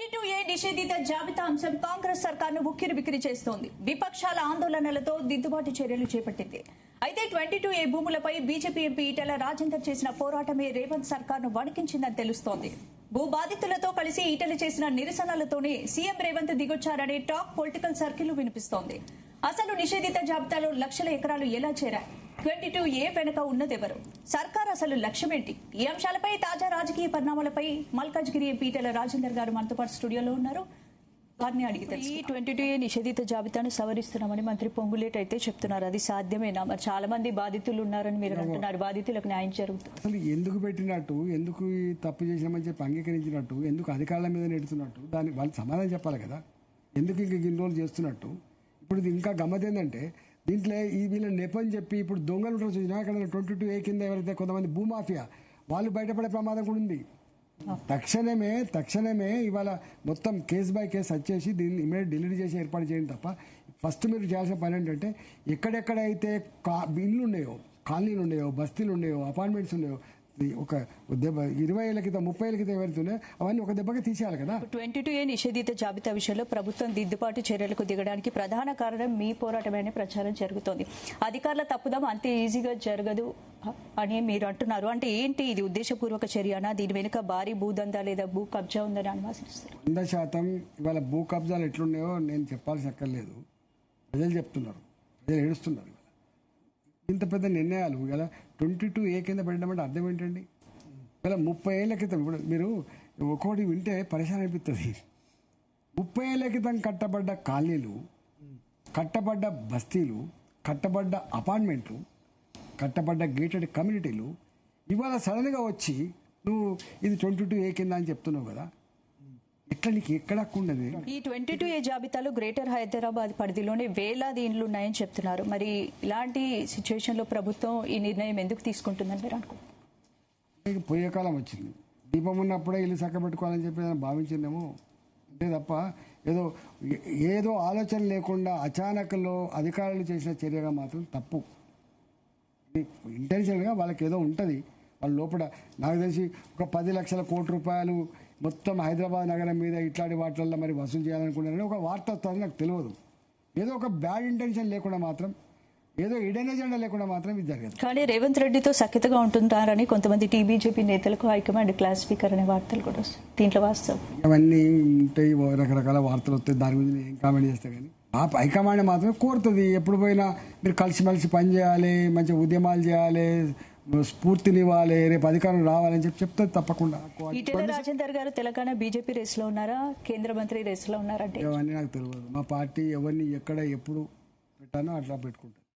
22A నిషేధిత జాబితా అంశం కాంగ్రెస్ సర్కార్ను ఉక్కిరిబిక్కిరి చేస్తోంది. విపక్షాల ఆందోళనలతో దిద్దుబాటు చర్యలు చేపట్టింది. అయితే 22A భూములపై బీజేపీ ఎంపీ ఈటెల రాజేందర్ చేసిన పోరాటమే రేవంత్ సర్కార్ను వణికించిందని తెలుస్తోంది. భూ బాధితులతో కలిసి ఈటెల చేసిన నిరసనలతోనే సీఎం రేవంత్ దిగొచ్చారనే టాక్ పొలిటికల్ సర్కిల్ వినిపిస్తోంది. అసలు నిషేధిత జాబితాలో లక్షల ఎకరాలు ఎలా చేరాయి? 22A వెనుక ఉన్నదెవరు? సర్కార్ అసలు లక్ష్యమేంటి? ఈ అంశాలపై తాజా రాజకీయ పరిణామాలపై మల్కాజ్గిరి ఎంపీ ఈటెల రాజేందర్ గారు మనతో పాటు స్టూడియోలో ఉన్నారు. వారిని అడిగి తెలుసు. ఈ 22A నిషేధిత జాబితాను సవరిస్తున్నామని మంత్రి పొంగులేటి అయితే చెప్తున్నారు. అది సాధ్యమేనా? మరి చాలా మంది బాధితులు ఉన్నారని మీరు అంటున్నారు. బాధితులకు న్యాయం జరుగుతుంది. అసలు ఎందుకు పెట్టినట్టు, ఎందుకు ఈ తప్పు చేసినామని చెప్పి అంగీకరించినట్టు, ఎందుకు అధికారుల మీద నెడుతున్నట్టు, దానికి వాళ్ళు సమాధానం చెప్పాలి కదా. ఎందుకు ఇంక ఇన్ని రోజులు చేస్తున్నట్టు? ఇప్పుడు ఇది ఇంకా గమ్మత్ ఏంటంటే దీంట్లో ఈ వీళ్ళ నెపని చెప్పి ఇప్పుడు దొంగలు ఉంటారు చూసినా అక్కడ 22A కింద ఎవరైతే కొంతమంది భూమాఫియా వాళ్ళు బయటపడే ప్రమాదం కూడా ఉంది. తక్షణమే ఇవాళ మొత్తం కేసు బై కేసు వచ్చేసి దీన్ని ఇమీడియట్ డిలీట్ చేసి ఏర్పాటు చేయండి తప్ప ఫస్ట్ మీరు చేయాల్సిన పని ఏంటంటే ఎక్కడెక్కడైతే ఇళ్ళు ఉన్నాయో, కాలనీలు ఉన్నాయో, బస్తీలు ఉన్నాయో, అపార్ట్మెంట్స్ ఉన్నాయో ఒక దెబ్బ 20 ఏళ్ల క్రితం 30 ఏళ్ల క్రితం ఎవరితున్నాయో అవన్నీ ఒక దెబ్బగా తీసేయాలి కదా. 22A నిషేధిత జాబితా విషయంలో ప్రభుత్వం దిద్దుబాటు చర్యలకు దిగడానికి ప్రధాన కారణం మీ పోరాటమనే ప్రచారం జరుగుతోంది. అధికారుల తప్పుదం అంతే ఈజీగా జరగదు అని మీరు అంటున్నారు. అంటే ఏంటి ఇది? ఉద్దేశపూర్వక చర్యనా? దీని వెనుక భారీ భూదందా లేదా భూ కబ్జా ఉందని అనుమానిస్తారు. 100% ఇవాళ భూ కబ్జాలు ఎట్లున్నాయో నేను చెప్పాల్సి అక్కర్లేదు. ప్రజలు చెప్తున్నారు, ప్రజలు ఏడుస్తున్నారు. ఇంత పెద్ద నిర్ణయాలు ఇలా 22A కింద పెట్టడం అంటే అర్థం ఏంటండి? ఇలా 30 ఏళ్ల క్రితం ఇప్పుడు మీరు ఒక్కొక్కటి వింటే పరిశాన్ అనిపిస్తుంది. 30 ఏళ్ల క్రితం కట్టబడ్డ కాలనీలు, కట్టబడ్డ బస్తీలు, కట్టబడ్డ అపార్ట్మెంట్లు, కట్టబడ్డ గేటెడ్ కమ్యూనిటీలు ఇవాళ సడన్గా వచ్చి నువ్వు ఇది 22A కింద అని చెప్తున్నావు కదా. ఎట్లా నీకు ఎక్కడ ఉండదు? ఈ 22A జాబితాలో గ్రేటర్ హైదరాబాద్ పరిధిలోనే వేలాది ఇండ్లు ఉన్నాయని చెప్తున్నారు. మరి ఇలాంటి సిచ్యువేషన్ లో ప్రభుత్వం ఈ నిర్ణయం ఎందుకు తీసుకుంటుందని మీరు అనుకుంటున్నారు? పోయే కాలం వచ్చింది. దీపం ఉన్నప్పుడే ఇల్లు చక్కబెట్టుకోవాలని చెప్పి భావించిందేమో అంతే తప్ప ఏదో ఆలోచన లేకుండా అచానక్లో అధికారులు చేసిన చర్యగా మాత్రం తప్పు. ఇంటెన్షన్గా వాళ్ళకి ఏదో ఉంటుంది వాళ్ళ లోపల. నాకు తెలిసి ఒక 10 లక్షల కోట్ల రూపాయలు మొత్తం హైదరాబాద్ నగరం మీద ఇట్లాంటి వాటిల్లో మరి వసూలు చేయాలనుకున్నారని ఒక వార్త వస్తుందని నాకు తెలియదు. ఏదో ఒక బ్యాడ్ ఇంటెన్షన్ లేకుండా మాత్రం, ఏదో ఇడెన్ ఎజెండా లేకుండా మాత్రం ఇది జరగదు. కానీ రేవంత్ రెడ్డితో సఖ్యతగా ఉంటుంటారని కొంతమంది టీబీజేపీ నేతలకు హైకమాండ్ క్లాస్ స్పీకర్ అనే వార్తలు కూడా వస్తాయి. దీంట్లో వాస్తవం అవన్నీ ఉంటాయి, రకరకాల వార్తలు వస్తాయి. దాని మీద ఏం కామెంట్ చేస్తే కానీ ఆ హైకమాండ్ మాత్రం కోరుతుంది ఎప్పుడు పోయినా మీరు కలిసిమెలిసి పని చేయాలి, మంచిగా ఉద్యమాలు చేయాలి, స్ఫూర్తినివ్వాలి, రేపు అధికారం రావాలని చెప్తుంది తప్పకుండా. ఈటెల రాజేందర్ గారు తెలంగాణ బీజేపీ రేసులో ఉన్నారా, కేంద్ర మంత్రి రేసులో ఉన్నారంటే ఇవన్నీ నాకు తెలియదు. మా పార్టీ ఎవరిని ఎక్కడ ఎప్పుడు పెట్టానో అట్లా పెట్టుకుంటాను.